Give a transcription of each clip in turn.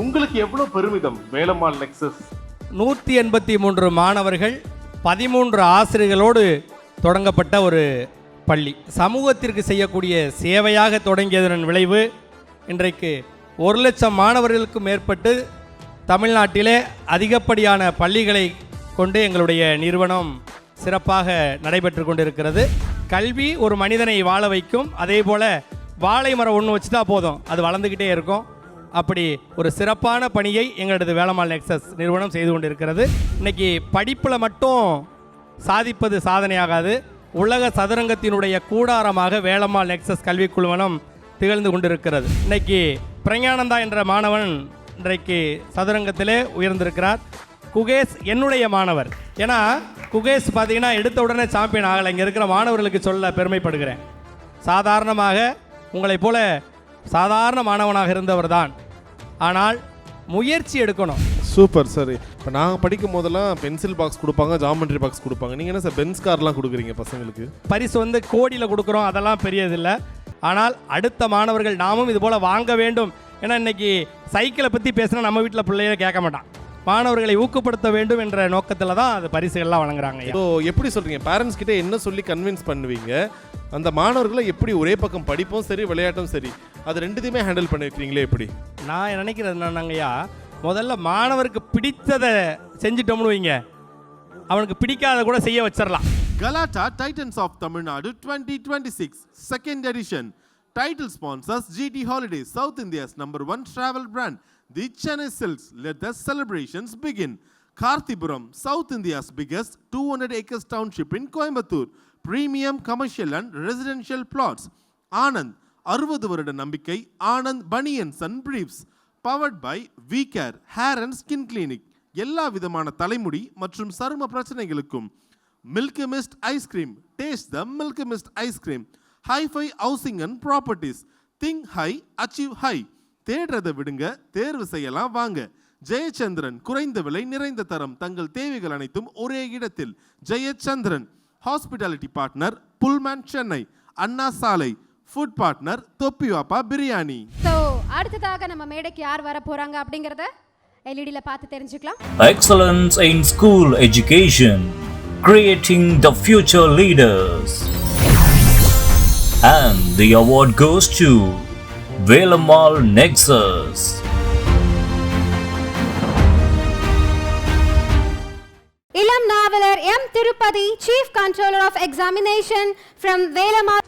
உங்களுக்கு எவ்வளவு பெருமிதம் வேலம்மாள் நெக்சஸ்? 183 மாணவர்கள் 13 ஆசிரியர்களோடு தொடங்கப்பட்ட ஒரு பள்ளி. சமூகத்திற்கு செய்யக்கூடிய சேவையாக தொடங்கியதன் விளைவு இன்றைக்கு 1,00,000 மாணவர்களுக்கு மேற்பட்டு தமிழ்நாட்டிலே அதிகப்படியான பள்ளிகளை கொண்டு எங்களுடைய நிறுவனம் சிறப்பாக நடைபெற்று கொண்டிருக்கிறது. கல்வி ஒரு மனிதனை வாழ வைக்கும். அதே போல் வாழை மரம் ஒன்று வச்சுட்டா போதும், அது வளர்ந்துக்கிட்டே இருக்கும். அப்படி ஒரு சிறப்பான பணியை எங்களது வேலம்மாள் நெக்சஸ் நிறுவனம் செய்து கொண்டிருக்கிறது. இன்றைக்கி படிப்பில் மட்டும் சாதிப்பது சாதனையாகாது. உலக சதுரங்கத்தினுடைய கூடாரமாக வேலம்மாள் நெக்சஸ் கல்வி குழுமம் திகழ்ந்து கொண்டிருக்கிறது. இன்றைக்கி பிரஞானந்தா என்ற மாணவன் இன்றைக்கு சதுரங்கத்திலே உயர்ந்திருக்கிறார். குகேஷ் என்னுடைய மாணவர். ஏன்னா குகேஷ் பார்த்தீங்கன்னா எடுத்த உடனே சாம்பியன் ஆகலை. இங்கே இருக்கிற மாணவர்களுக்கு சொல்ல பெருமைப்படுகிறேன். சாதாரணமாக உங்களைப் போல சாதாரண மாணவனாக இருந்தவர் தான். ஆனால் முயற்சி எடுக்கணும். Super sir. இப்போ நாங்கள் படிக்கும் போதெல்லாம் பென்சில் பாக்ஸ் கொடுப்பாங்க, ஜாமெண்ட்ரி பாக்ஸ் கொடுப்பாங்க. நீங்கள் என்ன சார் பென்ஸ் கார்லாம் கொடுக்குறீங்க பசங்களுக்கு? பரிசு கோடியில் கொடுக்குறோம், அதெல்லாம் பெரியதில்லை. ஆனால் அடுத்த மாணவர்கள் நாமும் இது போல் வாங்க வேண்டும். ஏன்னா இன்றைக்கி சைக்கிளை பற்றி பேசினா நம்ம வீட்டில் பிள்ளைகளை கேட்க மாட்டான். மாணவர்களை ஊக்கப்படுத்த வேண்டும் என்ற நோக்கத்தில் தான் அது பரிசுகள்லாம் வழங்குறாங்க. ஸோ எப்படி சொல்கிறீங்க, பேரண்ட்ஸ் கிட்டே என்ன சொல்லி கன்வின்ஸ் பண்ணுவீங்க? அந்த மாணவர்களை எப்படி ஒரே பக்கம் படிப்பும் சரி விளையாட்டும் சரி அது ரெண்டுத்தையுமே ஹேண்டில் பண்ணி வைக்கிறீங்களே எப்படி? நான் நினைக்கிறது என்னன்னாங்கய்யா, முதல்ல மாணவருக்கு பிடித்ததை செஞ்சுட்டோம்னு வைங்க, அவனுக்கு பிடிக்காத கூட செய்ய வச்சிடலாம். Galata Titans of Tamil Nadu 2026 second edition. Title sponsors GT Holidays, South India's #1 travel brand. The Chennai Silks. Let the celebrations begin. Karthipuram, South India's biggest 200 acres township in Coimbatore. Premium commercial and residential plots. Anand, 60 வருட நம்பிக்கை Anand banians and briefs. Powered by VCare hair and skin clinic. எல்லா விதமான தலைமுடி மற்றும் சரும பிரச்சனைகளுக்கும் milky mist ice cream. Taste the milky mist ice cream. Hifi housing and properties. Think high achieve high. தேடுறதை விடுங்க, தேர்வு செய்யலாம் வாங்க. ஜெயச்சந்திரன், குறைந்த விலை நிறைந்த தரம், தங்கள் தேவைகள் அனைத்தும் ஒரே இடத்தில். Jayachandran. Hospitality partner Pullman Chennai, Anna Salai. Food partner Thoppivappa biryani. So அடுத்ததாக நம்ம மேடைக்கு யார் வர போறாங்க அப்படிங்கறத எல்இடில பார்த்து தெரிஞ்சுக்கலாம். Excellence in school education, creating the future leaders. And the award goes to Velammal Nexus. இளம் நாவலர் M Tirupati, Chief Controller of Examination from Velammal.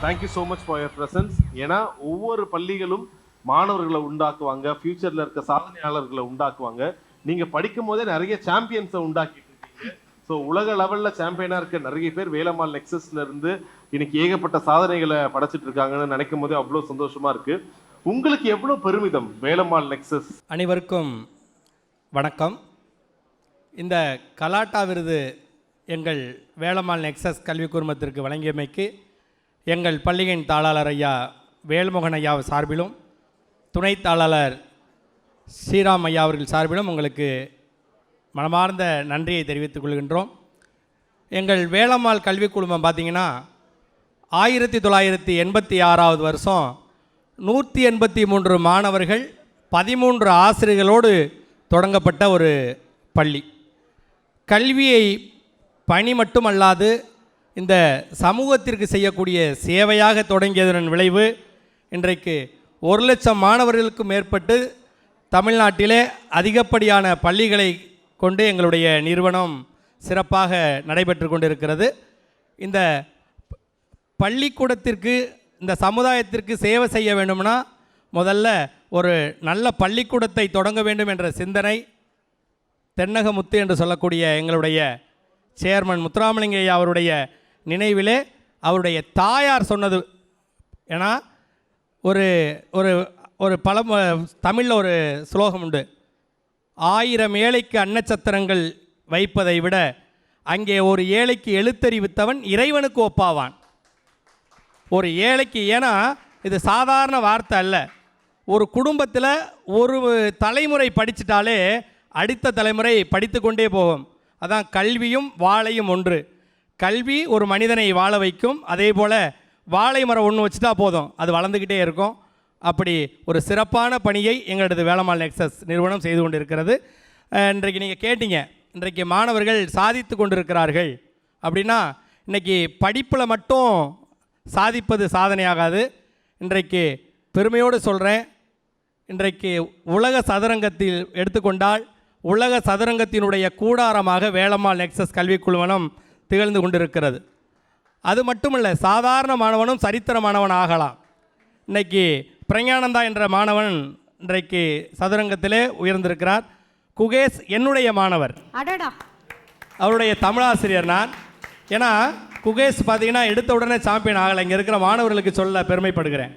Thank you so much for your presence. ஏன்னா ஒவ்வொரு பள்ளிகளும் மாணவர்களை உண்டாக்குவாங்க, ஃபியூச்சரில் இருக்க சாதனையாளர்களை உண்டாக்குவாங்க. நீங்கள் படிக்கும் போதே நிறைய சாம்பியன்ஸை உண்டாக்கிட்டு இருக்கீங்க. ஸோ உலக லெவலில் சாம்பியனாக இருக்க நிறைய பேர் வேலம்மாள் நெக்சஸ்ல இருந்து இன்னைக்கு ஏகப்பட்ட சாதனைகளை படைச்சிட்டு இருக்காங்கன்னு நினைக்கும் போதே அவ்வளோ சந்தோஷமா இருக்கு. உங்களுக்கு எவ்வளோ பெருமிதம் வேலம்மாள் நெக்சஸ்? அனைவருக்கும் வணக்கம். இந்த கலாட்டா விருது எங்கள் வேலம்மாள் நெக்சஸ் கல்வி குழுமத்திற்கு வழங்கியமைக்கு எங்கள் பள்ளியின் தாளாளர் ஐயா வேல்மோகன் ஐயா சார்பிலும் துணைத் தாளாளர் ஸ்ரீராம் ஐயா அவர்கள் சார்பிலும் உங்களுக்கு மனமார்ந்த நன்றியை தெரிவித்துக் கொள்கின்றோம். எங்கள் வேலம்மாள் கல்வி குழுமம் பார்த்திங்கன்னா 1986 வருஷம் 183 மாணவர்கள் 13 ஆசிரியர்களோடு தொடங்கப்பட்ட ஒரு பள்ளி. கல்வியை பணி மட்டுமல்லாது இந்த சமூகத்திற்கு செய்யக்கூடிய சேவையாக தொடங்கியதன் விளைவு இன்றைக்கு 1,00,000 மாணவர்களுக்கு மேற்பட்டு தமிழ்நாட்டிலே அதிகப்படியான பள்ளிகளை கொண்டு எங்களுடைய நிறுவனம் சிறப்பாக நடைபெற்று கொண்டிருக்கிறது. இந்த பள்ளிக்கூடத்திற்கு, இந்த சமுதாயத்திற்கு சேவை செய்ய வேண்டும்னா முதல்ல ஒரு நல்ல பள்ளிக்கூடத்தை தொடங்க வேண்டும் என்ற சிந்தனை தென்னகமுத்து என்று சொல்லக்கூடிய எங்களுடைய சேர்மன் முத்துராமலிங்க அவருடைய நினைவிலே அவருடைய தாயார் சொன்னது. ஏன்னா ஒரு ஒரு ஒரு தமிழில் ஒரு ஸ்லோகம் உண்டு, 1000 ஏழைக்கு அன்னச்சத்திரங்கள் வைப்பதை விட அங்கே ஒரு ஏழைக்கு எழுத்தறிவித்தவன் இறைவனுக்கு ஒப்பாவான். ஒரு ஏழைக்கு, ஏன்னா இது சாதாரண வார்த்தை அல்ல, ஒரு குடும்பத்தில் ஒரு தலைமுறை படிச்சிட்டாலே அடுத்த தலைமுறை படித்து கொண்டே போகும். அதான் கல்வியும் வாழையும் ஒன்று. கல்வி ஒரு மனிதனை வாழ வைக்கும். அதே போல் வாழை மரம் ஒன்று வச்சுட்டா போதும், அது வளர்ந்துக்கிட்டே இருக்கும். அப்படி ஒரு சிறப்பான பணியை எங்களது வேலம்மாள் நெக்ஸஸ் நிறுவனம் செய்து கொண்டிருக்கிறது. இன்றைக்கு நீங்கள் கேட்டீங்க, இன்றைக்கு மாணவர்கள் சாதித்து கொண்டிருக்கிறார்கள் அப்படின்னா, இன்றைக்கி படிப்பில் மட்டும் சாதிப்பது சாதனையாகாது. இன்றைக்கு பெருமையோடு சொல்கிறேன், இன்றைக்கு உலக சதுரங்கத்தில் எடுத்துக்கொண்டால் உலக சதுரங்கத்தினுடைய கூடாரமாக வேலம்மாள் நெக்ஸஸ் கல்விக் குழுமம் திகழ்ந்து கொண்டிருக்கிறது. அது மட்டுமல்ல, சாதாரண மாணவனும் சரித்திர மாணவன் ஆகலாம். இன்றைக்கி பிரஞானந்தா என்ற மாணவன் இன்றைக்கு சதுரங்கத்திலே உயர்ந்திருக்கிறார். குகேஷ் என்னுடைய மாணவர், அடடா, அவருடைய தமிழாசிரியர் நான். ஏன்னா குகேஷ் பார்த்தீங்கன்னா எடுத்த உடனே சாம்பியன் ஆகலை. இங்கே இருக்கிற மாணவர்களுக்கு சொல்ல பெருமைப்படுகிறேன்.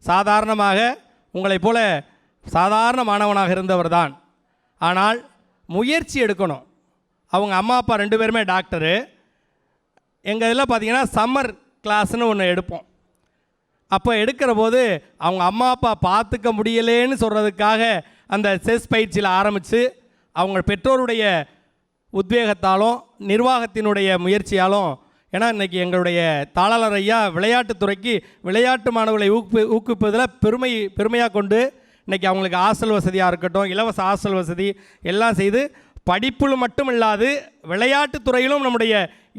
சாதாரணமாக உங்களைப் போல சாதாரண மாணவனாக இருந்தவர் தான். ஆனால் முயற்சி எடுக்கணும். அவங்க அம்மா அப்பா 2 பேருமே டாக்டரு. எங்கள் இதில் பார்த்தீங்கன்னா சம்மர் கிளாஸ்னு ஒன்று எடுப்போம். அப்போ எடுக்கிற போது அவங்க அம்மா அப்பா பார்த்துக்க முடியலேன்னு சொல்கிறதுக்காக அந்த செஸ் பயிற்சியில் ஆரம்பித்து அவங்க பெற்றோருடைய உத்வேகத்தாலும் நிர்வாகத்தினுடைய முயற்சியாலும், ஏன்னா இன்றைக்கி எங்களுடைய தாளர் ஐயா விளையாட்டுத்துறைக்கு விளையாட்டு மாணவர்களை ஊக்குவிப்பதில் பெருமையாக கொண்டு இன்றைக்கி அவங்களுக்கு ஹாஸ்டல் வசதியாக இருக்கட்டும், இலவச ஹாஸ்டல் வசதி எல்லாம் செய்து படிப்பில் மட்டும் இல்லாது விளையாட்டுத்துறையிலும் நம்முடைய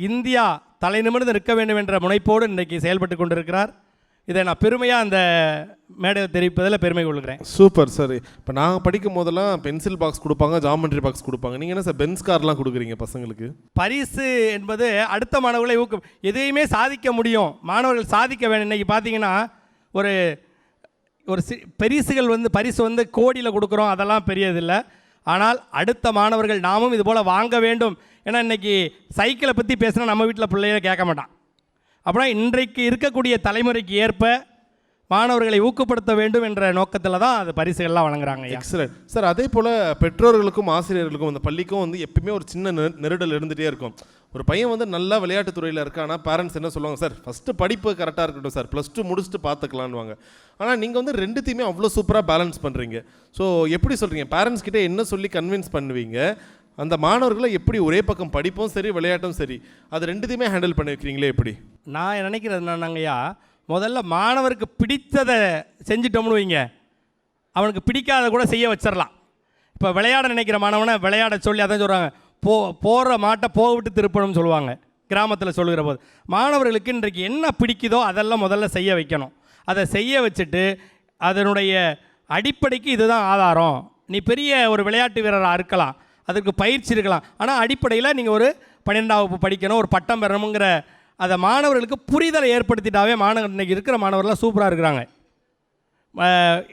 இந்தியா தலை நிமிர்ந்து நிற்க வேண்டும் என்ற முனைப்போடு இன்றைக்கி செயல்பட்டு கொண்டிருக்கிறார். இதை நான் பெருமையாக அந்த மேடையில் தெரிவிப்பதில் பெருமை கொள்கிறேன். Super sir. இப்போ நாங்கள் படிக்கும் போதெல்லாம் பென்சில் பாக்ஸ் கொடுப்பாங்க, ஜாமெண்ட்ரி பாக்ஸ் கொடுப்பாங்க. நீங்கள் என்ன சார் பென்ஸ் கார்லாம் கொடுக்குறீங்க பசங்களுக்கு? பரிசு என்பது அடுத்த மாணவர்களை எதையுமே சாதிக்க முடியும், மாணவர்கள் சாதிக்க வேண்டும். இன்றைக்கி பார்த்தீங்கன்னா ஒரு பரிசு வந்து கோடியில் கொடுக்குறோம், அதெல்லாம் பெரியதில்லை. ஆனால் அடுத்த மாணவர்கள் நாமும் இது போல் வாங்க வேண்டும். ஏன்னா இன்றைக்கி சைக்கிளை பற்றி பேசினா நம்ம வீட்டில் பிள்ளைகளை கேட்க மாட்டான். அப்படின்னா இன்றைக்கு இருக்கக்கூடிய தலைமுறைக்கு ஏற்ப மாணவர்களை ஊக்கப்படுத்த வேண்டும் என்ற நோக்கத்தில் தான் அது பரிசுகள்லாம் வழங்குறாங்க. Excellent sir. அதே போல் பெற்றோர்களுக்கும் ஆசிரியர்களுக்கும் அந்த பள்ளிக்கும் வந்து எப்பயுமே ஒரு சின்ன நெருடல் இருந்துகிட்டே இருக்கும். ஒரு பையன் வந்து நல்லா விளையாட்டுத்துறையில் இருக்கானா பேரண்ட்ஸ் என்ன சொல்லுவாங்க, சார் ஃபஸ்ட்டு படிப்பு கரெக்டாக இருக்கட்டும் சார், +2 முடிச்சுட்டு பார்த்துக்கலான்வாங்க. ஆனால் நீங்கள் வந்து ரெண்டுத்தையுமே அவ்வளோ சூப்பராக பேலன்ஸ் பண்ணுறீங்க. ஸோ எப்படி சொல்கிறீங்க, பேரண்ட்ஸ் கிட்டே என்ன சொல்லி கன்வின்ஸ் பண்ணுவீங்க? அந்த மாணவர்களை எப்படி ஒரே பக்கம் படிப்பும் சரி விளையாட்டும் சரி அது ரெண்டுத்தையுமே ஹேண்டில் பண்ணி வைக்கிறீங்களே எப்படி? நான் நினைக்கிறது என்னங்கய்யா, முதல்ல மாணவருக்கு பிடித்ததை செஞ்சுட்டோம்னு வைங்க, அவனுக்கு பிடிக்காத கூட செய்ய வச்சிடலாம். இப்போ விளையாட நினைக்கிற மாணவனை விளையாட சொல்லி அதான் சொல்கிறாங்க, போகிற மாட்டை போக விட்டு திருப்பணும்னு சொல்லுவாங்க கிராமத்தில் சொல்லுகிற போது. மாணவர்களுக்கு இன்றைக்கு என்ன பிடிக்குதோ அதெல்லாம் முதல்ல செய்ய வைக்கணும். அதை செய்ய வச்சுட்டு அதனுடைய அடிப்படைக்கு இதுதான் ஆதாரம். நீ பெரிய ஒரு விளையாட்டு வீரராக இருக்கலாம், அதற்கு பயிற்சி இருக்கலாம், ஆனால் அடிப்படையில் நீங்கள் ஒரு 12ஆம் வகுப்பு படிக்கணும், ஒரு பட்டம் பெறணுங்கிற அதை மாணவர்களுக்கு புரிதலை ஏற்படுத்திட்டாவே இன்றைக்கி இருக்கிற மாணவர்கள்லாம் சூப்பராக இருக்கிறாங்க.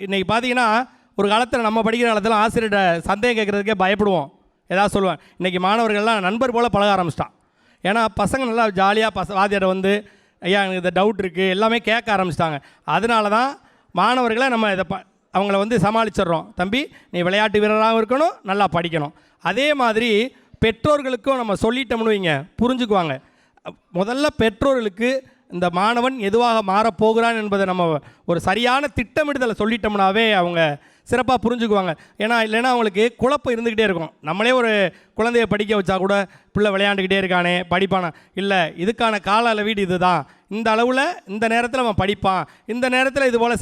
இன்றைக்கி பார்த்தீங்கன்னா ஒரு காலத்தில் நம்ம படிக்கிற காலத்தில் ஆசிரியர்கிட்ட சந்தேகம் கேட்குறதுக்கே பயப்படுவோம், ஏதாவது சொல்லுவேன். இன்றைக்கி மாணவர்கள்லாம் நண்பர் போல் பழக ஆரம்பிச்சிட்டான். ஏன்னா பசங்க நல்லா ஜாலியாக வாத்தியாரை வந்து ஐயா எனக்கு இந்த டவுட் இருக்குது எல்லாமே கேட்க ஆரம்பிச்சிட்டாங்க. அதனால தான் மாணவர்களை நம்ம அவங்கள வந்து சமாளிச்சிடுறோம். தம்பி நீ விளையாட்டு வீரராகவும் இருக்கணும், நல்லா படிக்கணும். அதே மாதிரி பெற்றோர்களுக்கும் நம்ம சொல்லிட்டோம்னு வைங்க, புரிஞ்சுக்குவாங்க. முதல்ல பெற்றோர்களுக்கு இந்த மாணவன் எதுவாக மாறப்போகிறான் என்பதை நம்ம ஒரு சரியான திட்டமிடுதலை சொல்லிட்டோம்னாவே அவங்க சிறப்பாக புரிஞ்சுக்குவாங்க. இல்லைன்னா அவங்களுக்கு குழப்பம் இருந்துக்கிட்டே இருக்கும். நம்மளே ஒரு குழந்தைய படிக்க வச்சா கூட பிள்ளை விளையாண்டுக்கிட்டே இருக்கானே படிப்பானா, இல்லை இதுக்கான கால அளவீடு இது தான், இந்த அளவில் இந்த நேரத்தில் அவன் படிப்பான், இந்த நேரத்தில் இது போல்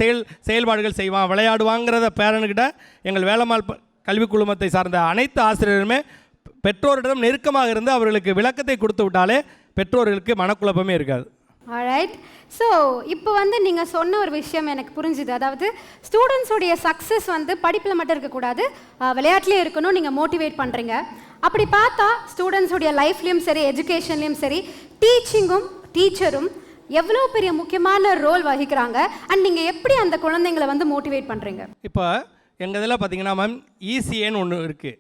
செயல்பாடுகள் செய்வான், விளையாடுவாங்கிறத பேரனுக்கிட்ட எங்கள் வேலம்மாள் கல்விக் குழுமத்தை சார்ந்த அனைத்து ஆசிரியருமே பெற்றோரிடம் நெருக்கமாக இருந்து அவர்களுக்கு விளக்கத்தை கொடுத்து விட்டாலே பெற்றோர்களுக்கு மனக்குழப்பமே இருக்காது. ஆல்ரைட். ஸோ இப்போ வந்து நீங்கள் சொன்ன ஒரு விஷயம் எனக்கு புரிஞ்சுது. அதாவது ஸ்டூடெண்ட்ஸுடைய சக்ஸஸ் வந்து படிப்பில் மட்டும் இருக்கக்கூடாது, விளையாட்டுலேயே இருக்கணும், நீங்கள் மோட்டிவேட் பண்ணுறீங்க. அப்படி பார்த்தா ஸ்டூடெண்ட்ஸுடைய லைஃப்லேயும் சரி எஜுகேஷன்லேயும் சரி டீச்சரும் எவ்வளோ பெரிய முக்கியமான ரோல் வகிக்கிறாங்க. அண்ட் நீங்கள் எப்படி அந்த குழந்தைங்களை வந்து மோட்டிவேட் பண்ணுறீங்க? இப்போ எங்கள் இதில் பார்த்தீங்கன்னா மேம் ECAன்னு ஒன்று இருக்குது,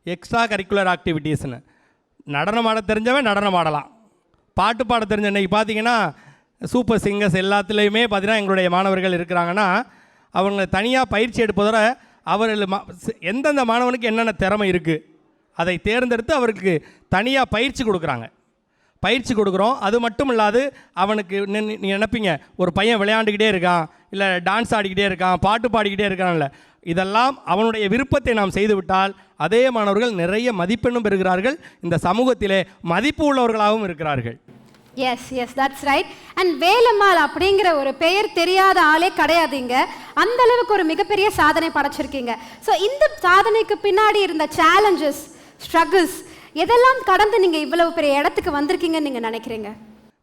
எக்ஸ்ட்ரா கரிக்குலர் ஆக்டிவிட்டீஸ்னு. நடனம் ஆட தெரிஞ்சவன் நடனம் ஆடலாம், பாட்டு பாட தெரிஞ்ச இன்றைக்கி பார்த்தீங்கன்னா சூப்பர் சிங்கர்ஸ் எல்லாத்துலேயுமே பார்த்தீங்கன்னா எங்களுடைய மாணவர்கள் இருக்கிறாங்கன்னா அவங்க தனியாக பயிற்சி எடுப்பதோட அவர்கள் எந்தெந்த மாணவனுக்கு என்னென்ன திறமை இருக்குது அதை தேர்ந்தெடுத்து அவருக்கு தனியாக பயிற்சி கொடுக்குறாங்க. பயிற்சி கொடுக்குறோம். அது மட்டும் இல்லாது அவனுக்கு நீ நினைப்பீங்க ஒரு பையன் விளையாண்டுக்கிட்டே இருக்கான், இல்லை டான்ஸ் ஆடிக்கிட்டே இருக்கான், பாட்டு பாடிக்கிட்டே இருக்கான்ல, இதெல்லாம் அவனுடைய விருப்பத்தை நாம் செய்துவிட்டால் அதே மாணவர்கள் நிறைய மதிப்பெண்ணும் பெறுகிறார்கள், இந்த சமூகத்திலே மதிப்பு உள்ளவர்களாகவும் இருக்கிறார்கள். Yes yes that's right. And Velammal அப்படிங்கிற ஒரு பெயர் தெரியாத ஆளே கிடையாதுங்க. அந்த அளவுக்கு ஒரு மிகப்பெரிய சாதனை படைச்சிருக்கீங்க. ஸோ இந்த சாதனைக்கு பின்னாடி இருந்த சேலஞ்சஸ், ஸ்ட்ரகிள்ஸ் எதெல்லாம் கடந்து நீங்கள் இவ்வளவு பெரிய இடத்துக்கு வந்திருக்கீங்கன்னு நீங்கள் நினைக்கிறீங்க?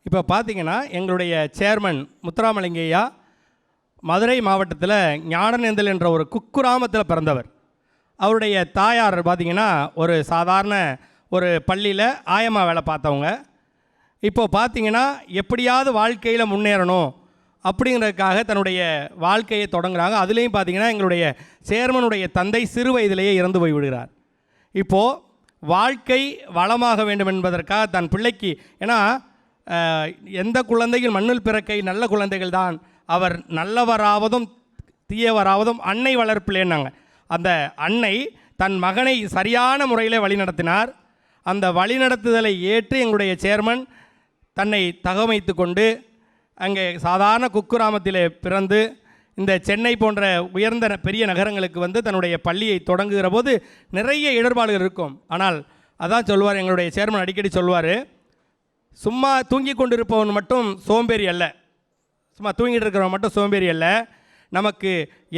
இப்போ பார்த்தீங்கன்னா எங்களுடைய சேர்மன் முத்துராமலிங்கையா மதுரை மாவட்டத்தில் ஞானநேந்தல் என்ற ஒரு குக்கிராமத்தில் பிறந்தவர். அவருடைய தாயார் பார்த்திங்கன்னா ஒரு சாதாரண ஒரு பள்ளியில் ஆயம்மா வேலை பார்த்தவங்க. இப்போது பார்த்திங்கன்னா எப்படியாவது வாழ்க்கையில் முன்னேறணும் அப்படிங்கிறதுக்காக தன்னுடைய வாழ்க்கையை தொடங்குறாங்க. அதுலேயும் பார்த்திங்கன்னா எங்களுடைய சேர்மனுடைய தந்தை சிறு வயதிலேயே இறந்து போய் விடுகிறார். இப்போது வாழ்க்கை வளமாக வேண்டும் என்பதற்காக தன் பிள்ளைக்கு, ஏன்னா எந்த குழந்தைகள் மண்ணில் பிறக்கை நல்ல குழந்தைகள் தான், அவர் நல்லவராவதும் தீயவராவதும் அன்னை வளர்ப்பில்லைன்னாங்க. அந்த அன்னை தன் மகனை சரியான முறையில் வழிநடத்தினார். அந்த வழிநடத்துதலை ஏற்று எங்களுடைய சேர்மன் தன்னை தகவமைத்து கொண்டு அங்கே சாதாரண குக்கிராமத்திலே பிறந்து இந்த சென்னை போன்ற உயர்ந்த பெரிய நகரங்களுக்கு வந்து தன்னுடைய பள்ளியை தொடங்குகிற போது நிறைய இடர்பாடுகள் இருக்கும். ஆனால் அதான் சொல்லுவார், எங்களுடைய சேர்மன் அடிக்கடி சொல்லுவார், சும்மா தூங்கி கொண்டிருப்பவன் மட்டும் சோம்பேறி அல்ல, சும்மா தூங்கிட்டு இருக்கிறவன் மட்டும் சோம்பேறி அல்ல, நமக்கு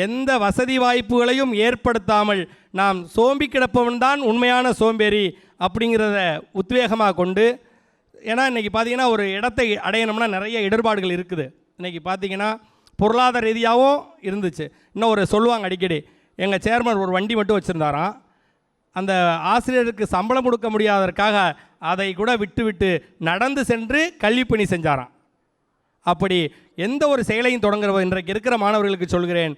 எந்த வசதி வாய்ப்புகளையும் ஏற்படுத்தாமல் நாம் சோம்பி கிடப்பவன் தான் உண்மையான சோம்பேறி அப்படிங்கிறத உத்வேகமாக கொண்டு, ஏன்னா இன்றைக்கி பார்த்திங்கன்னா ஒரு இடத்தை அடையணும்னா நிறைய இடர்பாடுகள் இருக்குது. இன்றைக்கி பார்த்திங்கன்னா பொருளாதார ரீதியாகவும் இருந்துச்சு. இன்னும் ஒரு சொல்லுவாங்க அடிக்கடி, எங்கள் சேர்மன் ஒரு வண்டி மட்டும் வச்சுருந்தாராம். அந்த ஆசிரியருக்கு சம்பளம் கொடுக்க முடியாததற்காக அதை கூட விட்டு நடந்து சென்று கல்விப்பணி செஞ்சாராம். அப்படி எந்த ஒரு செயலையும் தொடங்குற போது, இன்றைக்கு இருக்கிற மாணவர்களுக்கு சொல்கிறேன்,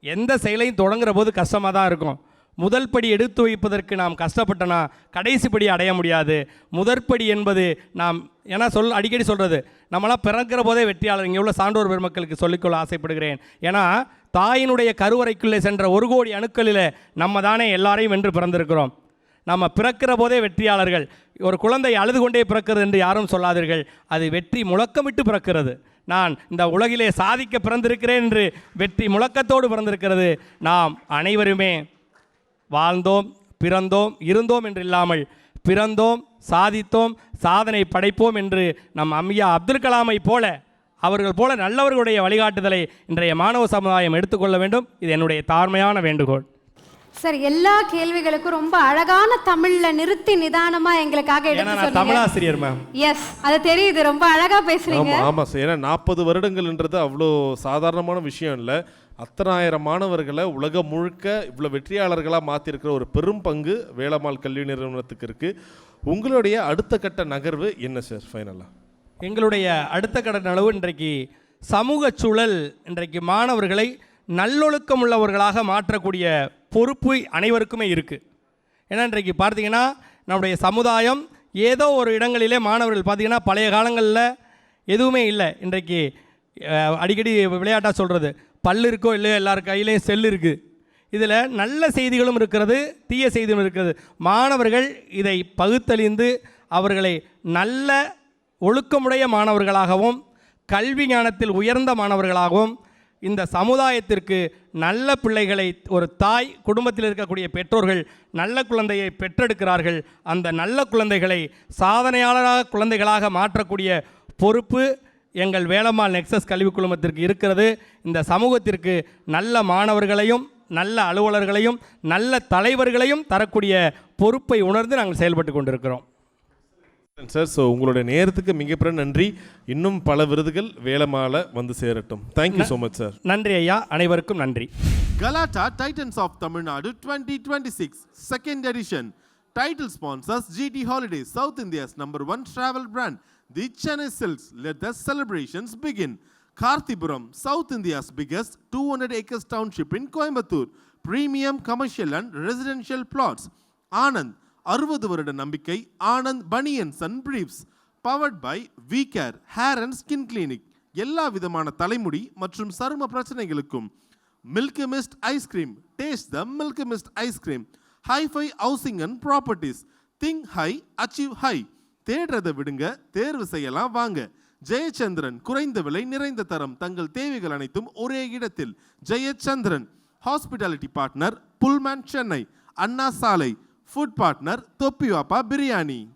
எந்த செயலையும் தொடங்குற போது கஷ்டமாக தான் இருக்கும். முதல் படி எடுத்து வைப்பதற்கு நாம் கஷ்டப்பட்டனா கடைசி படி அடைய முடியாது. முதற்படி என்பது நாம், ஏன்னா அடிக்கடி சொல்கிறது, நம்மளாம் பிறக்கிற போதே வெற்றியாளர். இங்கே உள்ள சான்றோர் பெருமக்களுக்கு சொல்லிக்கொள்ள ஆசைப்படுகிறேன். ஏன்னா தாயினுடைய கருவறைக்குள்ளே சென்ற 1 கோடி அணுக்களில் நம்ம தானே எல்லாரையும் வென்று பிறந்திருக்கிறோம். நம்ம பிறக்கிற போதே வெற்றியாளர்கள். ஒரு குழந்தை அழுது கொண்டே பிறக்கிறது என்று யாரும் சொல்லாதீர்கள், அது வெற்றி முழக்கமிட்டு பிறக்கிறது. நான் இந்த உலகிலே சாதிக்க பிறந்திருக்கிறேன் என்று வெற்றி முழக்கத்தோடு பிறந்திருக்கிறது. நாம் அனைவருமே வாழ்ந்தோம், பிறந்தோம், இருந்தோம் என்று இல்லாமல் பிறந்தோம், சாதித்தோம், சாதனை படைப்போம் என்று நம் ஐயா அப்துல் கலாமை போல, அவர்கள் போல நல்லவர்களுடைய வழிகாட்டுதலை இன்றைய மாணவ சமுதாயம் எடுத்துக்கொள்ள வேண்டும். இது என்னுடைய தாழ்மையான வேண்டுகோள். சார், எல்லா கேள்விகளுக்கும் ரொம்ப அழகான தமிழ்ல நிறுத்தி நிதானமா எங்களுக்காக எடுத்து சொன்னீங்க. தமிழாசிரியர் மேம். எஸ், அது தெரியுது, ரொம்ப அழகா பேசுறீங்க. ஆமாம் சார், ஏன்னா 40 வருடங்கள்ன்றது அவ்வளோ சாதாரணமான விஷயம் இல்லை. அத்தனை ஆயிரம் மாணவர்களை உலகம் முழுக்க இவ்வளோ வெற்றியாளர்களாக மாற்றிருக்கிற ஒரு பெரும் பங்கு வேலம்மாள் கல்வி நிறுவனத்துக்கு இருக்குது. உங்களுடைய அடுத்த கட்ட நகர்வு என்ன சார் ஃபைனலாக? எங்களுடைய அடுத்த கட்ட நகர்வு இன்றைக்கு சமூக சூழல், இன்றைக்கு மாணவர்களை நல்லொழுக்கம் உள்ளவர்களாக மாற்றக்கூடிய பொறுப்பு அனைவருக்குமே இருக்குது. ஏன்னா இன்றைக்கு பார்த்தீங்கன்னா நம்முடைய சமுதாயம் ஏதோ ஒரு இடங்களிலே மாணவர்கள் பார்த்திங்கன்னா பழைய காலங்களில் எதுவுமே இல்லை. இன்றைக்கு அடிக்கடி விளையாட்டாக சொல்கிறது, பல்லு இருக்கோ இல்லையோ எல்லார் கையிலையும் செல் இருக்குது. இதில் நல்ல செய்திகளும் இருக்கிறது, தீய செய்திகளும் இருக்கிறது. மாணவர்கள் இதை பகுத்தறிந்து அவர்களை நல்ல ஒழுக்கமுடைய மாணவர்களாகவும் கல்வி ஞானத்தில் உயர்ந்த மாணவர்களாகவும் இந்த சமுதாயத்திற்கு நல்ல பிள்ளைகளை, ஒரு தாய் குடும்பத்தில் இருக்கக்கூடிய பெற்றோர்கள் நல்ல குழந்தையை பெற்றெடுக்கிறார்கள். அந்த நல்ல குழந்தைகளை சாதனையாளராக குழந்தைகளாக மாற்றக்கூடிய பொறுப்பு எங்கள் வேலம்மாள் நெக்ஸஸ் கல்வி குழுமத்திற்கு இருக்கிறது. இந்த சமூகத்திற்கு நல்ல மாணவர்களையும் நல்ல அலுவலர்களையும் நல்ல தலைவர்களையும் தரக்கூடிய பொறுப்பை உணர்ந்து நாங்கள் செயல்பட்டு கொண்டிருக்கிறோம். சார், ஸோ உங்களுடைய நேரத்துக்கு மிகப்பெரிய நன்றி. இன்னும் பல விருதுகள் வேலம்மாளை வந்து சேரட்டும். Thank you so much sir. நன்றி ஐயா, அனைவருக்கும் நன்றி. Galata Titans of Tamil Nadu 2026 second edition. Title sponsors GT Holidays, South India's #1 travel brand. The Chennai Silks. Let the celebrations begin. Karthipuram, South India's biggest 200 acres township in Coimbatore. Premium commercial and residential plots. Anand, 60 வருட நம்பிக்கை Anand banians and briefs. Powered by VCare hair and skin clinic. எல்லா விதமான தலைமுடி மற்றும் சரும பிரச்சனைகளுக்கும் milky mist ice cream. Taste the milky mist ice cream. Hifi housing and properties. Think high, achieve high. தேடுறதை விடுங்க, தேர்வு செய்யலாம் வாங்க. ஜெயச்சந்திரன், குறைந்த விலை நிறைந்த தரம், தங்கள் தேவைகள் அனைத்தும் ஒரே இடத்தில். Jayachandran. Hospitality partner Pullman Chennai, Anna Salai. Food partner Thoppivappa biryani.